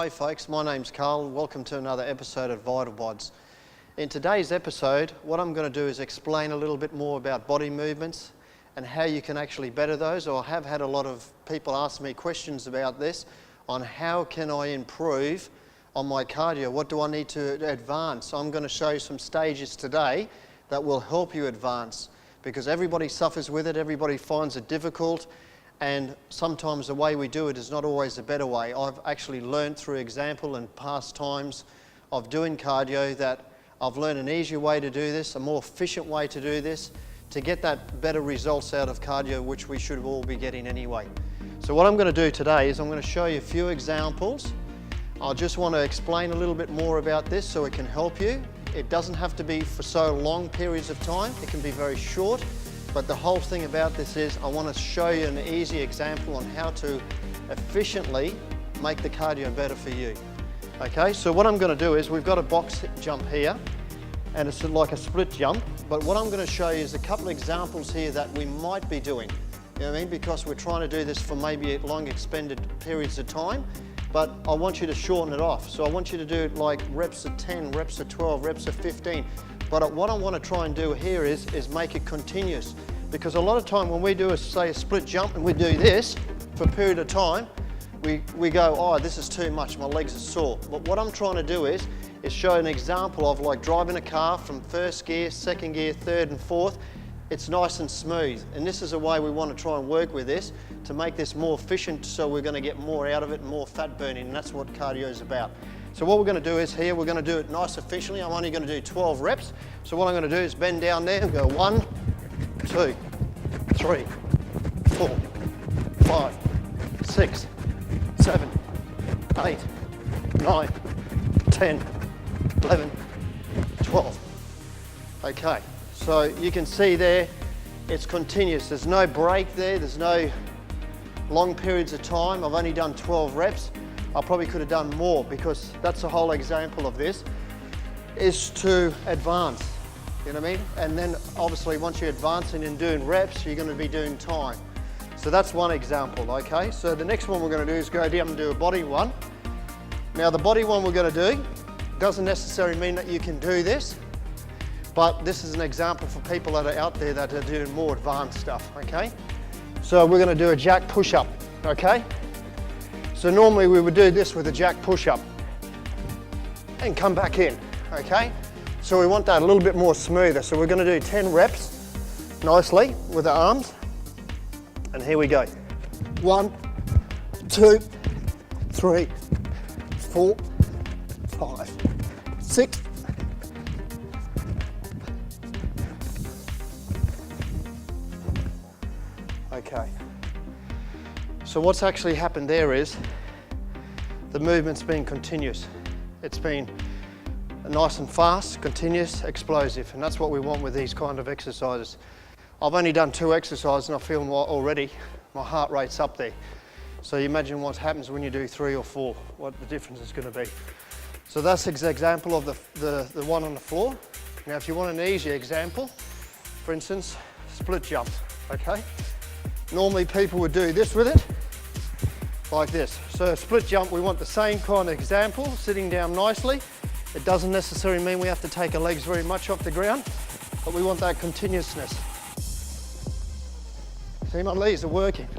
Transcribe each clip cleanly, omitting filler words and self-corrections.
Hi folks, my name's Carl and welcome to another episode of Vital Bodz. In today's episode, what I'm going to do is explain a little bit more about body movements and how you can actually better those. I have had a lot of people ask me questions about this, on how can I improve on my cardio, what do I need to advance. I'm going to show you some stages today that will help you advance, because everybody suffers with it, everybody finds it difficult, and sometimes the way we do it is not always the better way. I've actually learned through example and past times of doing cardio that I've learned an easier way to do this, a more efficient way to do this, to get that better results out of cardio, which we should all be getting anyway. So what I'm going to do today is I'm going to show you a few examples. I just want to explain a little bit more about this so it can help you. It doesn't have to be for so long periods of time, it can be very short. But the whole thing about this is I want to show you an easy example on how to efficiently make the cardio better for you. Okay, so what I'm going to do is we've got a box jump here and it's like a split jump, but what I'm going to show you is a couple of examples here that we might be doing. You know what I mean? Because we're trying to do this for maybe long expended periods of time, but I want you to shorten it off. So I want you to do it like reps of 10, reps of 12, reps of 15. But what I want to try and do here is make it continuous, because a lot of time when we do say a split jump and we do this for a period of time, we go, oh, this is too much, my legs are sore. But what I'm trying to do is show an example of like driving a car from first gear, second gear, third and fourth. It's nice and smooth, and this is a way we want to try and work with this to make this more efficient, so we're going to get more out of it and more fat burning, and that's what cardio is about. So what we're going to do is here, we're going to do it nice efficiently. I'm only going to do 12 reps. So what I'm going to do is bend down there and go 1, 2, 3, 4, 5, 6, 7, 8, 9, 10, 11, 12. Okay, so you can see there, it's continuous. There's no break there. There's no long periods of time. I've only done 12 reps. I probably could have done more, because that's the whole example of this, is to advance, you know what I mean? And then obviously once you're advancing and doing reps, you're going to be doing time. So that's one example, okay? So the next one we're going to do is go down and do a body one. Now the body one we're going to do doesn't necessarily mean that you can do this, but this is an example for people that are out there that are doing more advanced stuff, okay? So we're going to do a jack push-up, okay? So normally we would do this with a jack push-up and come back in, okay? So we want that a little bit more smoother. So we're going to do 10 reps nicely with the arms. And here we go. 1, 2, 3, 4, 5, 6. Okay. So what's actually happened there is the movement's been continuous. It's been nice and fast, continuous, explosive, and that's what we want with these kind of exercises. I've only done 2 exercises and I feel already my heart rate's up there. So you imagine what happens when you do 3 or 4, what the difference is going to be. So that's an example of the one on the floor. Now if you want an easier example, for instance, split jump, okay? Normally people would do this with it, like this. So split jump, we want the same kind of example, sitting down nicely. It doesn't necessarily mean we have to take our legs very much off the ground, but we want that continuousness. See, my legs are working.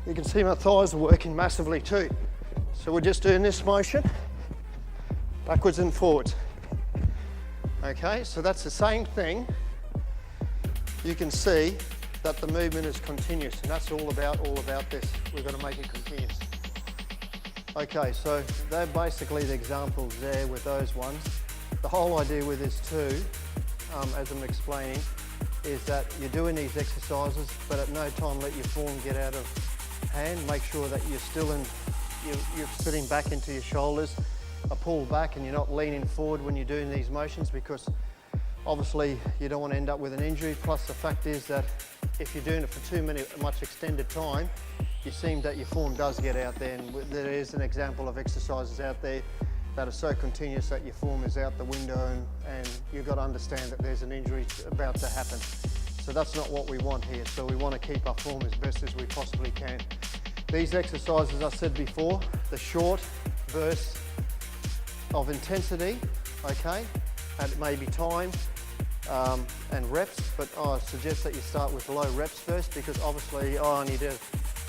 You can see my thighs are working massively too. So we're just doing this motion, backwards and forwards. Okay, so that's the same thing. You can see that the movement is continuous, and that's all about this. We're going to make it continuous. Okay, so they're basically the examples there with those ones. The whole idea with this too, as I'm explaining, is that you're doing these exercises, but at no time let your form get out of hand. Make sure that you're still you're sitting back into your shoulders, a pull back, and you're not leaning forward when you're doing these motions, because obviously you don't want to end up with an injury. Plus the fact is that if you're doing it for too much extended time, you seem that your form does get out there, and there is an example of exercises out there that are so continuous that your form is out the window, and you've got to understand that there's an injury about to happen. So that's not what we want here. So we want to keep our form as best as we possibly can. These exercises, I said before, they're short, bursts of intensity, okay, at maybe time and reps, but I suggest that you start with low reps first, because obviously I only did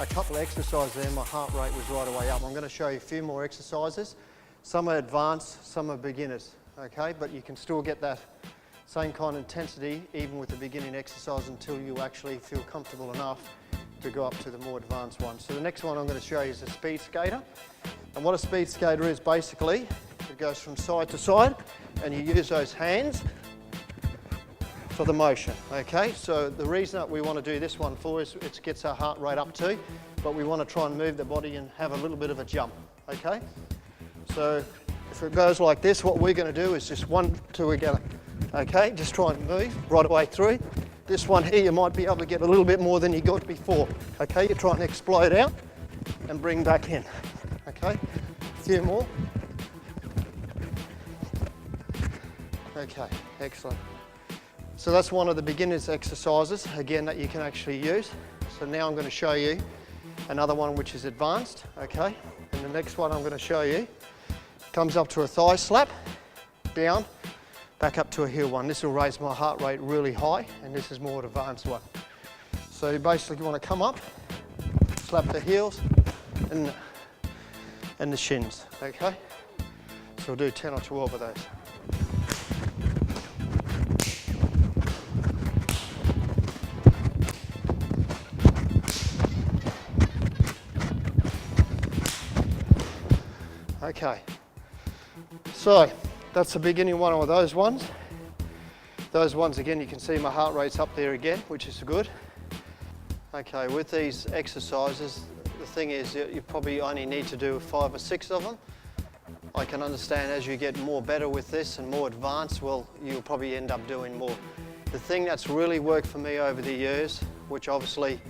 a couple of exercises there, my heart rate was right away up. I'm going to show you a few more exercises. Some are advanced, some are beginners, okay, but you can still get that same kind of intensity even with the beginning exercise until you actually feel comfortable enough to go up to the more advanced one. So the next one I'm going to show you is a speed skater. And what a speed skater is, basically, it goes from side to side and you use those hands for the motion, okay? So the reason that we want to do this one for is it gets our heart rate up too, but we want to try and move the body and have a little bit of a jump, okay? So if it goes like this, what we're going to do is just 1, 2 together, okay? Just try and move right away through. This one here, you might be able to get a little bit more than you got before, okay? You're trying to explode out and bring back in, okay? A few more. Okay, excellent. So that's one of the beginners exercises, again, that you can actually use. So now I'm going to show you another one which is advanced, okay? And the next one I'm going to show you comes up to a thigh slap, down, back up to a heel one. This will raise my heart rate really high, and this is more an advanced one. So you basically want to come up, slap the heels and the shins, okay? So we'll do 10 or 12 of those. Okay, so that's the beginning one of those ones. Those ones, again, you can see my heart rate's up there again, which is good. Okay, with these exercises, the thing is you probably only need to do 5 or 6 of them. I can understand as you get more better with this and more advanced, well, you'll probably end up doing more. The thing that's really worked for me over the years, which obviously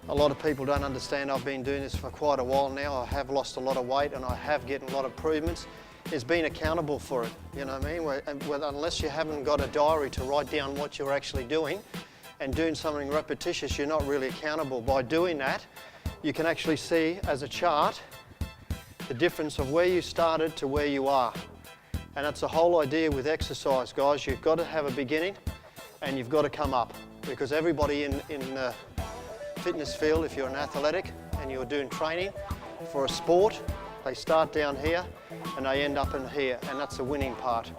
a lot of people don't understand, I've been doing this for quite a while now, I have lost a lot of weight and I have gotten a lot of improvements, is being accountable for it, you know what I mean? Unless you haven't got a diary to write down what you're actually doing and doing something repetitious, you're not really accountable. By doing that, you can actually see as a chart the difference of where you started to where you are. And that's the whole idea with exercise, guys. You've got to have a beginning and you've got to come up, because everybody in the fitness field, if you're an athletic and you're doing training for a sport, they start down here and they end up in here, and that's the winning part.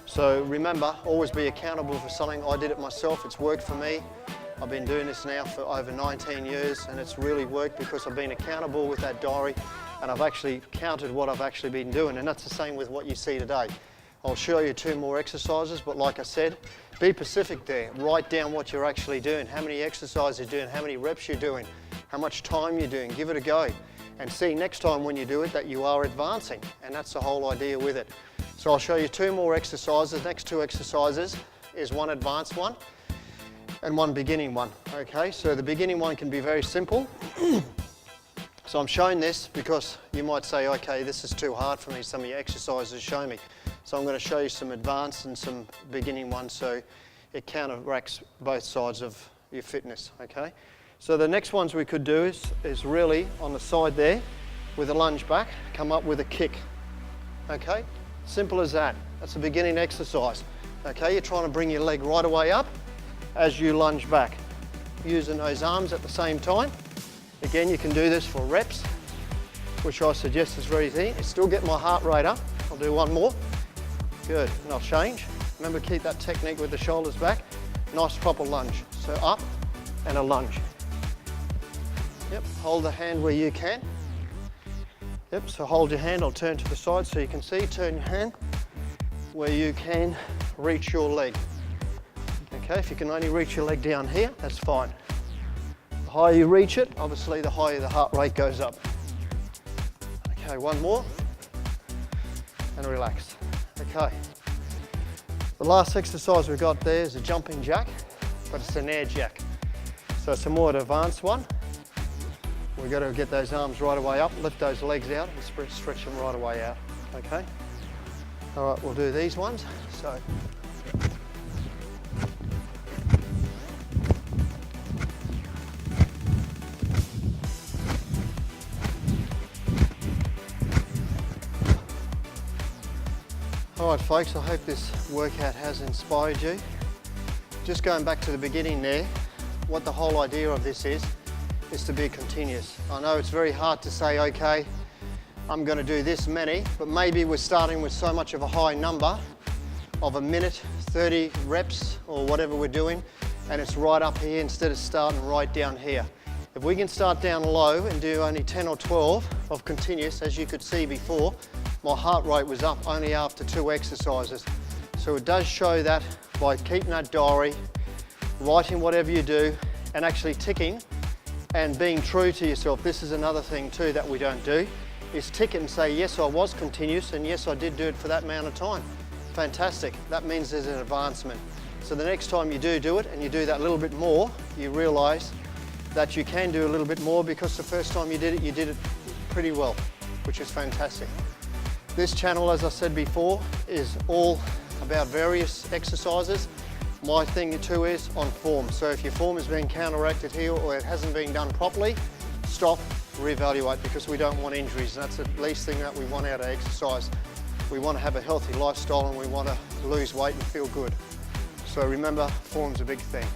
So remember, always be accountable for something. I did it myself, it's worked for me. I've been doing this now for over 19 years and it's really worked because I've been accountable with that diary and I've actually counted what I've actually been doing, and that's the same with what you see today. I'll show you 2 more exercises, but like I said, be specific there. Write down what you're actually doing, how many exercises you're doing, how many reps you're doing, how much time you're doing. Give it a go and see next time when you do it that you are advancing, and that's the whole idea with it. So I'll show you 2 more exercises. The next 2 exercises is one advanced one and one beginning one, okay? So the beginning one can be very simple. So I'm showing this because you might say, okay, this is too hard for me, some of your exercises show me. So I'm going to show you some advanced and some beginning ones so it counteracts both sides of your fitness, okay? So the next ones we could do is really on the side there with a lunge back, come up with a kick, okay? Simple as that. That's a beginning exercise, okay? You're trying to bring your leg right away up as you lunge back, using those arms at the same time. Again, you can do this for reps, which I suggest is very easy. I still get my heart rate up. I'll do one more. Good, and I'll change. Remember, keep that technique with the shoulders back. Nice proper lunge. So up and a lunge. Yep, hold the hand where you can. Yep, so hold your hand, I'll turn to the side so you can see. Turn your hand where you can reach your leg. Okay, if you can only reach your leg down here, that's fine. The higher you reach it, obviously the higher the heart rate goes up. Okay, one more, and relax. Okay, the last exercise we've got there is a jumping jack, but it's an air jack. So it's a more advanced one. We've got to get those arms right away up, lift those legs out, and stretch them right away out, okay? All right, we'll do these ones. So, Alright folks, I hope this workout has inspired you. Just going back to the beginning there, what the whole idea of this is to be continuous. I know it's very hard to say, okay, I'm going to do this many, but maybe we're starting with so much of a high number of a minute, 30 reps or whatever we're doing, and it's right up here instead of starting right down here. If we can start down low and do only 10 or 12 of continuous, as you could see before, my heart rate was up only after 2 exercises. So it does show that by keeping that diary, writing whatever you do, and actually ticking and being true to yourself. This is another thing too that we don't do, is tick it and say, yes, I was continuous, and yes, I did do it for that amount of time. Fantastic. That means there's an advancement. So the next time you do it and you do that little bit more, you realize that you can do a little bit more, because the first time you did it pretty well, which is fantastic. This channel, as I said before, is all about various exercises. My thing too is on form. So if your form is being counteracted here or it hasn't been done properly, stop, reevaluate, because we don't want injuries. And that's the least thing that we want out of exercise. We want to have a healthy lifestyle and we want to lose weight and feel good. So remember, form's a big thing.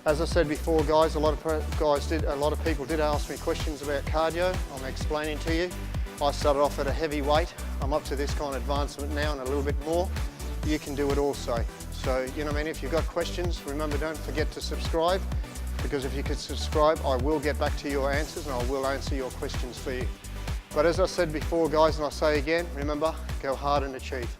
As I said before, guys, a lot of people did ask me questions about cardio. I'm explaining to you. I started off at a heavy weight. I'm up to this kind of advancement now and a little bit more. You can do it also. So, you know what I mean? If you've got questions, remember, don't forget to subscribe, because if you could subscribe, I will get back to your answers and I will answer your questions for you. But as I said before, guys, and I say again, remember, go hard and achieve.